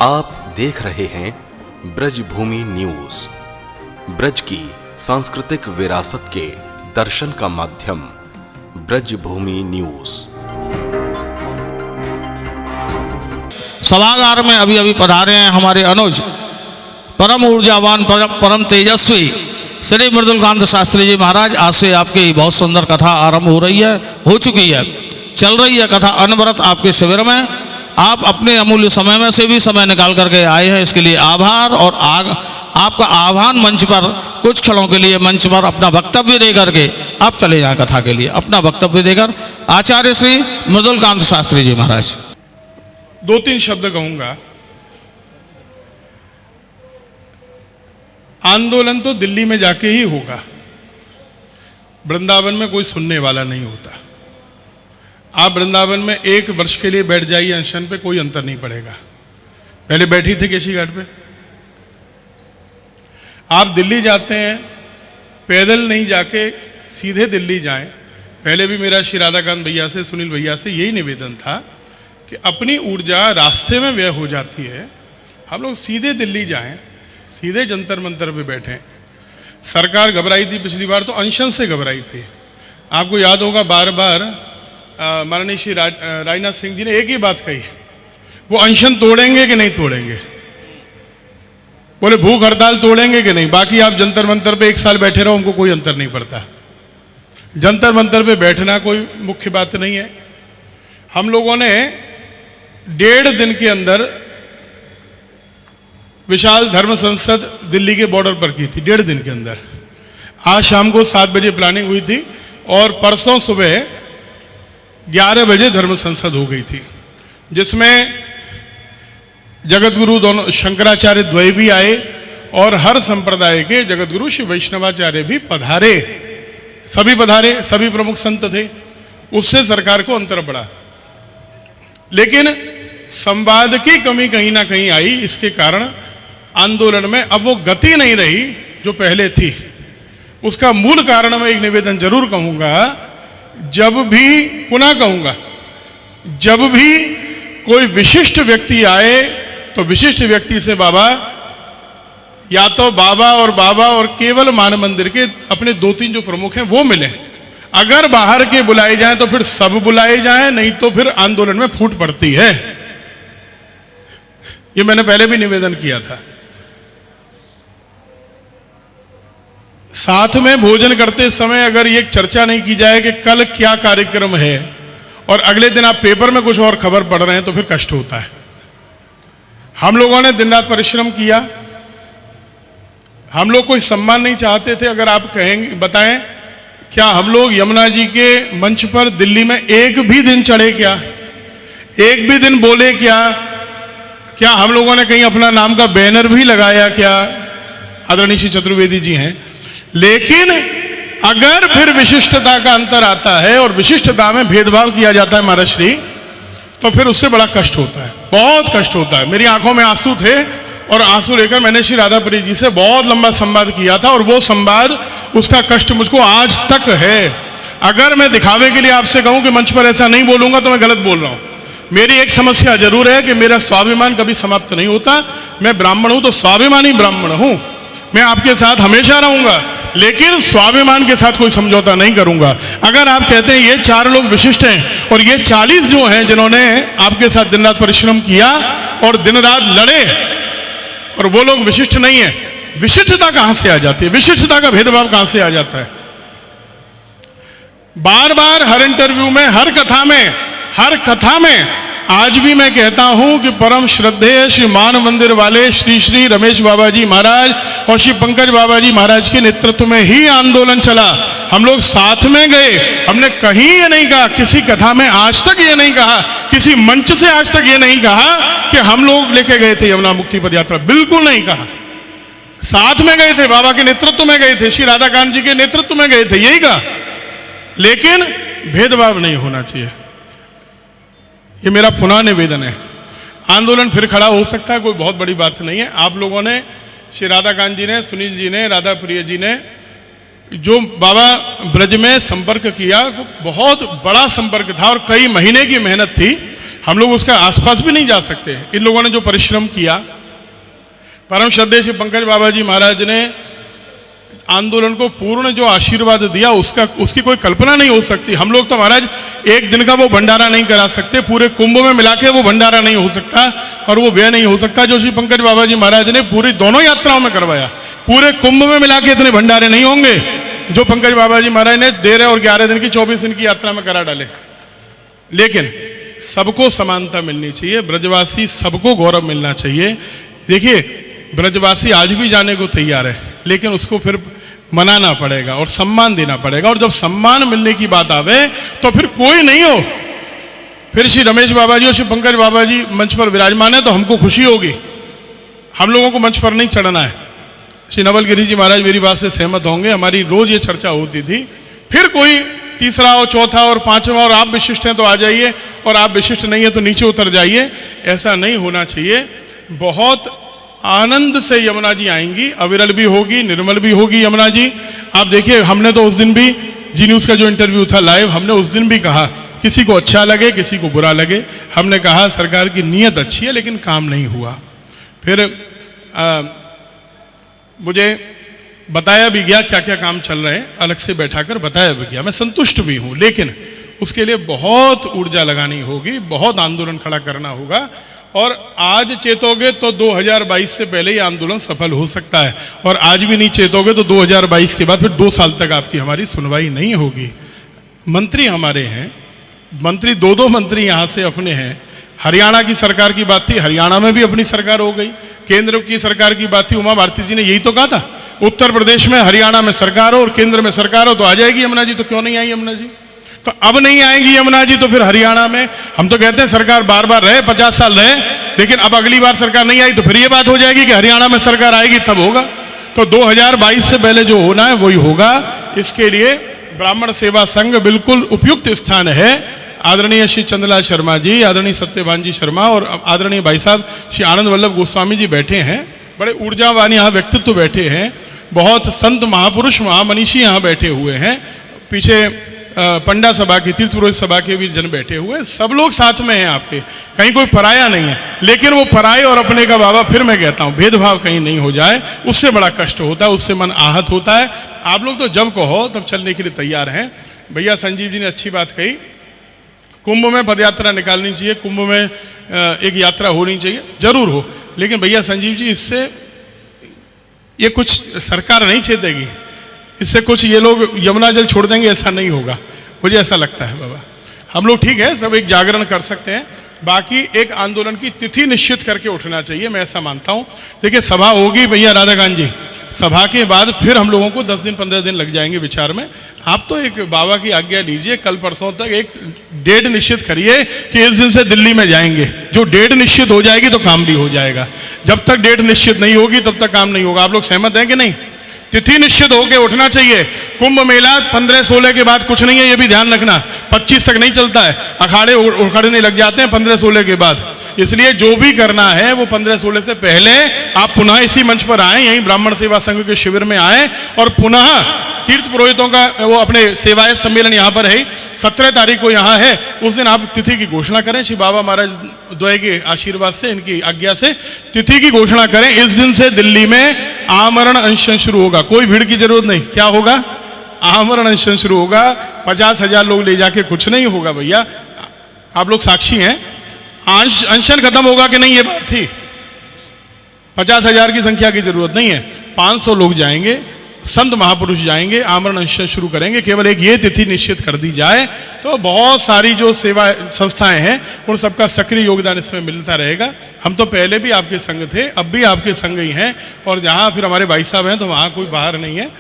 आप देख रहे हैं ब्रजभूमि न्यूज। ब्रज की सांस्कृतिक विरासत के दर्शन का माध्यम ब्रजभूमि न्यूज। सभागार में अभी पधारे हैं हमारे अनुज परम ऊर्जावान परम तेजस्वी श्री मृदुलकांत शास्त्री जी महाराज। आज से आपकी बहुत सुंदर कथा आरंभ हो रही है, हो चुकी है, चल रही है कथा अनवरत आपके शिविर में। आप अपने अमूल्य समय में से भी समय निकाल करके आए हैं, इसके लिए आभार। और आपका आह्वान मंच पर कुछ क्षणों के लिए मंच पर अपना वक्तव्य दे करके आप चले जाएं कथा के लिए। अपना वक्तव्य देकर आचार्य श्री मृदुलकांत शास्त्री जी महाराज। दो तीन शब्द कहूंगा। आंदोलन तो दिल्ली में जाके ही होगा, वृंदावन में कोई सुनने वाला नहीं होता। आप वृंदावन में 1 वर्ष के लिए बैठ जाइए अनशन पे, कोई अंतर नहीं पड़ेगा। पहले बैठी थे केशी घाट पे। आप दिल्ली जाते हैं, पैदल नहीं जाके सीधे दिल्ली जाएं। पहले भी मेरा श्री राधाकांत भैया से, सुनील भैया से यही निवेदन था कि अपनी ऊर्जा रास्ते में व्यय हो जाती है, हम लोग सीधे दिल्ली जाएं, सीधे जंतर मंतर पे बैठें। सरकार घबराई थी पिछली बार, तो अनशन से घबराई थी। आपको याद होगा बार बार माननीय श्री राजनाथ सिंह जी ने एक ही बात कही, वो अनशन तोड़ेंगे कि नहीं तोड़ेंगे। बोले भूख हड़ताल तोड़ेंगे कि नहीं, बाकी आप जंतर मंतर पे 1 साल बैठे रहो, हमको कोई अंतर नहीं पड़ता। जंतर मंतर पे बैठना कोई मुख्य बात नहीं है। हम लोगों ने 1.5 दिन के अंदर विशाल धर्म संसद दिल्ली के बॉर्डर पर की थी, 1.5 दिन के अंदर। आज शाम को 7 बजे प्लानिंग हुई थी और परसों सुबह 11 बजे धर्म संसद हो गई थी, जिसमें जगतगुरु दोनों शंकराचार्य द्वय भी आए और हर संप्रदाय के जगतगुरु श्री वैष्णवाचार्य भी पधारे। सभी प्रमुख संत थे। उससे सरकार को अंतर पड़ा, लेकिन संवाद की कमी कहीं ना कहीं आई। इसके कारण आंदोलन में अब वो गति नहीं रही जो पहले थी। उसका मूल कारण मैं एक निवेदन जरूर कहूंगा, जब भी कोई विशिष्ट व्यक्ति आए तो विशिष्ट व्यक्ति से बाबा और केवल मान मंदिर के अपने 2-3 जो प्रमुख हैं वो मिले। अगर बाहर के बुलाए जाएं तो फिर सब बुलाए जाएं, नहीं तो फिर आंदोलन में फूट पड़ती है। ये मैंने पहले भी निवेदन किया था। साथ में भोजन करते समय अगर ये चर्चा नहीं की जाए कि कल क्या कार्यक्रम है और अगले दिन आप पेपर में कुछ और खबर पढ़ रहे हैं, तो फिर कष्ट होता है। हम लोगों ने दिन रात परिश्रम किया। हम लोग कोई सम्मान नहीं चाहते थे। अगर आप कहेंगे, बताएं, क्या हम लोग यमुना जी के मंच पर दिल्ली में एक भी दिन चढ़े क्या? एक भी दिन बोले क्या? क्या हम लोगों ने कहीं अपना नाम का बैनर भी लगाया क्या? आदरणीय श्री चतुर्वेदी जी हैं। लेकिन अगर फिर विशिष्टता का अंतर आता है और विशिष्टता में भेदभाव किया जाता है महाराज श्री, तो फिर उससे बड़ा कष्ट होता है, बहुत कष्ट होता है। मेरी आंखों में आंसू थे और आंसू लेकर मैंने श्री राधाप्रिय जी से बहुत लंबा संवाद किया था, और वो संवाद, उसका कष्ट मुझको आज तक है। अगर मैं दिखावे के लिए आपसे कहूं कि मंच पर ऐसा नहीं बोलूंगा तो मैं गलत बोल रहा हूं। मेरी एक समस्या जरूर है कि मेरा स्वाभिमान कभी समाप्त नहीं होता। मैं ब्राह्मण हूं तो स्वाभिमानी ब्राह्मण हूं। मैं आपके साथ हमेशा रहूंगा, लेकिन स्वाभिमान के साथ कोई समझौता नहीं करूंगा। अगर आप कहते हैं ये 4 लोग विशिष्ट हैं और ये 40 जो हैं जिन्होंने आपके साथ दिन रात परिश्रम किया और दिन रात लड़े, और वो लोग विशिष्ट नहीं है, विशिष्टता कहां से आ जाती है? विशिष्टता का भेदभाव कहां से आ जाता है? बार बार हर इंटरव्यू में, हर कथा में आज भी मैं कहता हूं कि परम श्रद्धेय श्री मान मंदिर वाले श्री रमेश बाबा जी महाराज और श्री पंकज बाबा जी महाराज के नेतृत्व में ही आंदोलन चला। हम लोग साथ में गए। हमने कहीं ये नहीं कहा, किसी कथा में आज तक ये नहीं कहा, किसी मंच से आज तक ये नहीं कहा कि हम लोग लेके गए थे यमुना मुक्ति पद यात्रा। बिल्कुल नहीं कहा। साथ में गए थे, बाबा के नेतृत्व में गए थे, श्री राधाकांत जी के नेतृत्व में गए थे, यही कहा। लेकिन भेदभाव नहीं होना चाहिए, ये मेरा पुनः निवेदन है। आंदोलन फिर खड़ा हो सकता है, कोई बहुत बड़ी बात नहीं है। आप लोगों ने, श्री राधाकांत जी ने, सुनील जी ने, राधा प्रिय जी ने जो बाबा ब्रज में संपर्क किया, बहुत बड़ा संपर्क था और कई महीने की मेहनत थी। हम लोग उसका आसपास भी नहीं जा सकते। इन लोगों ने जो परिश्रम किया, परम श्रद्धेय श्री पंकज बाबा जी महाराज ने आंदोलन को पूर्ण जो आशीर्वाद दिया, उसकी कोई कल्पना नहीं हो सकती। हम लोग तो महाराज एक दिन का वो भंडारा नहीं करा सकते, पूरे कुंभ में मिला के वो भंडारा नहीं हो सकता और वो व्यय नहीं हो सकता जो श्री पंकज बाबा जी महाराज ने पूरी दोनों यात्राओं में करवाया। पूरे कुंभ में मिला के इतने भंडारे नहीं होंगे जो पंकज बाबा जी महाराज ने 13 और 11 दिन की 24 दिन की यात्रा में करा डाले। लेकिन सबको समानता मिलनी चाहिए, ब्रजवासी सबको गौरव मिलना चाहिए। देखिए, ब्रजवासी आज भी जाने को तैयार है, लेकिन उसको फिर मनाना पड़ेगा और सम्मान देना पड़ेगा। और जब सम्मान मिलने की बात आवे तो फिर कोई नहीं हो, फिर श्री रमेश बाबा जी और श्री पंकज बाबा जी मंच पर विराजमान है तो हमको खुशी होगी। हम लोगों को मंच पर नहीं चढ़ना है। श्री नवल गिरी जी महाराज मेरी बात से सहमत होंगे, हमारी रोज ये चर्चा होती थी। फिर कोई तीसरा और चौथा और पांचवा और आप विशिष्ट हैं तो आ जाइए और आप विशिष्ट नहीं है तो नीचे उतर जाइए, ऐसा नहीं होना चाहिए। बहुत आनंद से यमुना जी आएंगी, अविरल भी होगी, निर्मल भी होगी यमुना जी। आप देखिए, हमने तो उस दिन भी जी न्यूज़ का जो इंटरव्यू था लाइव, हमने उस दिन भी कहा, किसी को अच्छा लगे किसी को बुरा लगे, हमने कहा सरकार की नीयत अच्छी है लेकिन काम नहीं हुआ। फिर मुझे बताया भी गया क्या क्या काम चल रहे हैं, अलग से बैठाकर बताया भी गया। मैं संतुष्ट भी हूँ, लेकिन उसके लिए बहुत ऊर्जा लगानी होगी, बहुत आंदोलन खड़ा करना होगा। और आज चेतोगे तो 2022 से पहले ही आंदोलन सफल हो सकता है, और आज भी नहीं चेतोगे तो 2022 के बाद फिर 2 साल तक आपकी हमारी सुनवाई नहीं होगी। मंत्री हमारे हैं, मंत्री 2 मंत्री यहाँ से अपने हैं। हरियाणा की सरकार की बात थी, हरियाणा में भी अपनी सरकार हो गई। केंद्र की सरकार की बात थी, उमा भारती जी ने यही तो कहा था, उत्तर प्रदेश में हरियाणा में सरकार हो और केंद्र में सरकार हो तो आ जाएगी यमुना जी। तो क्यों नहीं आई यमुना जी? तो अब नहीं आएंगी यमुना जी तो फिर हरियाणा में, हम तो कहते हैं सरकार बार बार रहे, 50 साल रहे, लेकिन अब अगली बार सरकार नहीं आई तो फिर ये बात हो जाएगी कि हरियाणा में सरकार आएगी तब होगा। तो 2022 से पहले जो होना है वही होगा। इसके लिए ब्राह्मण सेवा संघ बिल्कुल उपयुक्त स्थान है। आदरणीय श्री चंद्रलाल शर्मा जी, आदरणीय सत्यवान जी शर्मा और आदरणीय भाई साहब श्री आनंद वल्लभ गोस्वामी जी बैठे हैं, बड़े ऊर्जावान यहाँ व्यक्तित्व बैठे हैं, बहुत संत महापुरुष महामनीषी यहाँ बैठे हुए हैं। पीछे पंडा सभा की, तीर्थ पुरोहित सभा के भी जन बैठे हुए हैं, सब लोग साथ में हैं आपके, कहीं कोई पराया नहीं है। लेकिन वो पराये और अपने का बाबा, फिर मैं कहता हूँ भेदभाव कहीं नहीं हो जाए, उससे बड़ा कष्ट होता है, उससे मन आहत होता है। आप लोग तो जब कहो तब चलने के लिए तैयार हैं। भैया संजीव जी ने अच्छी बात कही, कुंभ में पदयात्रा निकालनी चाहिए, कुंभ में एक यात्रा होनी चाहिए, जरूर हो, लेकिन भैया संजीव जी इससे ये कुछ सरकार नहीं छेदेगी, इससे कुछ ये लोग यमुना जल छोड़ देंगे, ऐसा नहीं होगा, मुझे ऐसा लगता है बाबा। हम लोग ठीक है, सब एक जागरण कर सकते हैं, बाकी एक आंदोलन की तिथि निश्चित करके उठना चाहिए, मैं ऐसा मानता हूँ। देखिए सभा होगी भैया राधाकांत जी, सभा के बाद फिर हम लोगों को 10 दिन 15 दिन लग जाएंगे विचार में। आप तो एक बाबा की आज्ञा लीजिए, कल परसों तक एक डेट निश्चित करिए कि इस दिन से दिल्ली में जाएंगे। जो डेट निश्चित हो जाएगी तो काम भी हो जाएगा, जब तक डेट निश्चित नहीं होगी तब तक काम नहीं होगा। आप लोग सहमत हैं कि नहीं? तिथि निश्चित होकर उठना चाहिए। कुंभ मेला 15-16 के बाद कुछ नहीं है, ये भी ध्यान रखना, 25 तक नहीं चलता है, अखाड़े उखड़ने लग जाते हैं 15-16 के बाद। इसलिए जो भी करना है वो 15-16 से पहले आप पुनः इसी मंच पर आए, यहीं ब्राह्मण सेवा संघ के शिविर में आए, और पुनः तीर्थ पुरोहितों का वो अपने सेवायत सम्मेलन यहाँ पर है, 17 तारीख को यहाँ है, उस दिन आप तिथि की घोषणा करें। श्री बाबा महाराज द्वय के आशीर्वाद से, इनकी आज्ञा से तिथि की घोषणा करें। इस दिन से दिल्ली में आमरण अनशन शुरू होगा, कोई भीड़ की जरूरत नहीं। क्या होगा? आमरण अनशन शुरू होगा। 50,000 लोग ले जाके कुछ नहीं होगा भैया, आप लोग साक्षी हैं। अनशन खत्म होगा कि नहीं, ये बात थी। 50,000 की संख्या की जरूरत नहीं है, 500 लोग जाएंगे, संत महापुरुष जाएंगे, आमरण अनशन शुरू करेंगे। केवल एक ये तिथि निश्चित कर दी जाए तो बहुत सारी जो सेवा संस्थाएं हैं उन सबका सक्रिय योगदान इसमें मिलता रहेगा। हम तो पहले भी आपके संग थे, अब भी आपके संग ही हैं, और जहाँ फिर हमारे भाई साहब हैं तो वहाँ कोई बाहर नहीं है।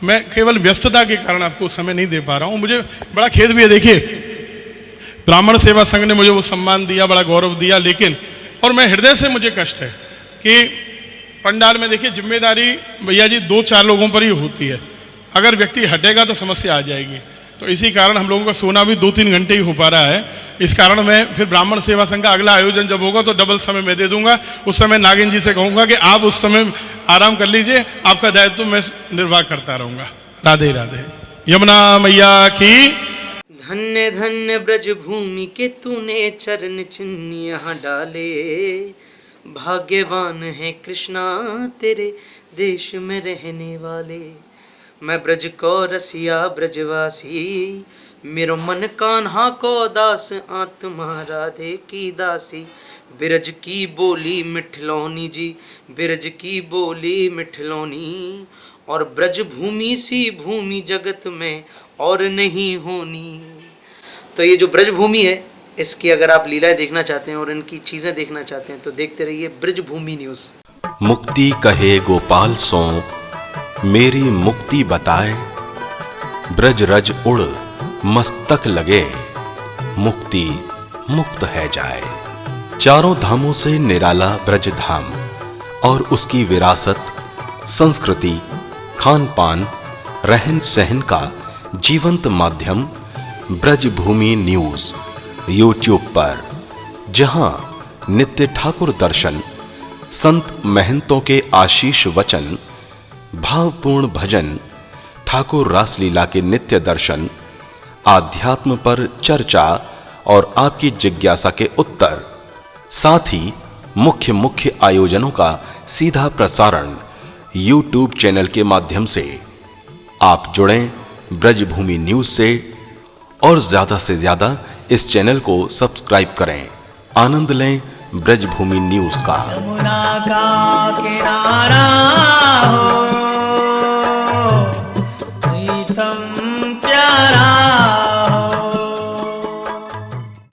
मैं केवल व्यस्तता के कारण आपको समय नहीं दे पा रहा हूँ, मुझे बड़ा खेद भी है। देखिए ब्राह्मण सेवा संघ ने मुझे वो सम्मान दिया, बड़ा गौरव दिया, लेकिन और मैं हृदय से मुझे कष्ट है कि पंडाल में देखिए जिम्मेदारी भैया जी 2-4 लोगों पर ही होती है, अगर व्यक्ति हटेगा तो समस्या आ जाएगी। तो इसी कारण हम लोगों का सोना भी 2-3 घंटे ही हो पा रहा है। इस कारण मैं फिर ब्राह्मण सेवा संघ का अगला आयोजन जब होगा तो डबल समय मैं दे दूंगा। उस समय नागिन जी से कहूँगा कि आप उस समय आराम कर लीजिए, आपका दायित्व मैं निर्वाह करता रहूँगा। राधे राधे। यमुना मैया की धन्य धन्य ब्रज भूमि के तूने चरण चिन्ह यहाँ डाले, भाग्यवान है कृष्णा तेरे देश में रहने वाले। मैं ब्रज को रसिया ब्रजवासी, मेरो मन कान्हा को दास, आत्मा राधे की दासी। बिरज की बोली मिठलौनी जी, बिरज की बोली मिठलौनी, और ब्रज भूमि सी भूमि जगत में और नहीं होनी। तो ये जो ब्रज भूमि है, इसकी अगर आप लीलाएं देखना चाहते हैं और इनकी चीज़ें देखना चाहते हैं तो देखते रहिए ब्रज भूमि न्यूज़। मुक्ति कहे गोपाल सो मेरी मुक्ति बताए, ब्रज रज उड़ मस्तक लगे, मुक्ति मुक्त है जाए। चारों धामों से निराला ब्रज धाम और उसकी विरासत, संस्कृति, खान पान, रहन सहन का जीवंत माध्यम ब्रज भूमि न्यूज़ यूट्यूब पर, जहां नित्य ठाकुर दर्शन, संत महंतों के आशीष वचन, भावपूर्ण भजन, ठाकुर रासलीला के नित्य दर्शन, आध्यात्म पर चर्चा और आपकी जिज्ञासा के उत्तर, साथ ही मुख्य आयोजनों का सीधा प्रसारण YouTube चैनल के माध्यम से। आप जुड़ें ब्रजभूमि न्यूज़ से और ज़्यादा से ज़्यादा इस चैनल को सब्सक्राइब करें। आनंद लें ब्रजभूमि न्यूज़ का। यमुना का किनारा हो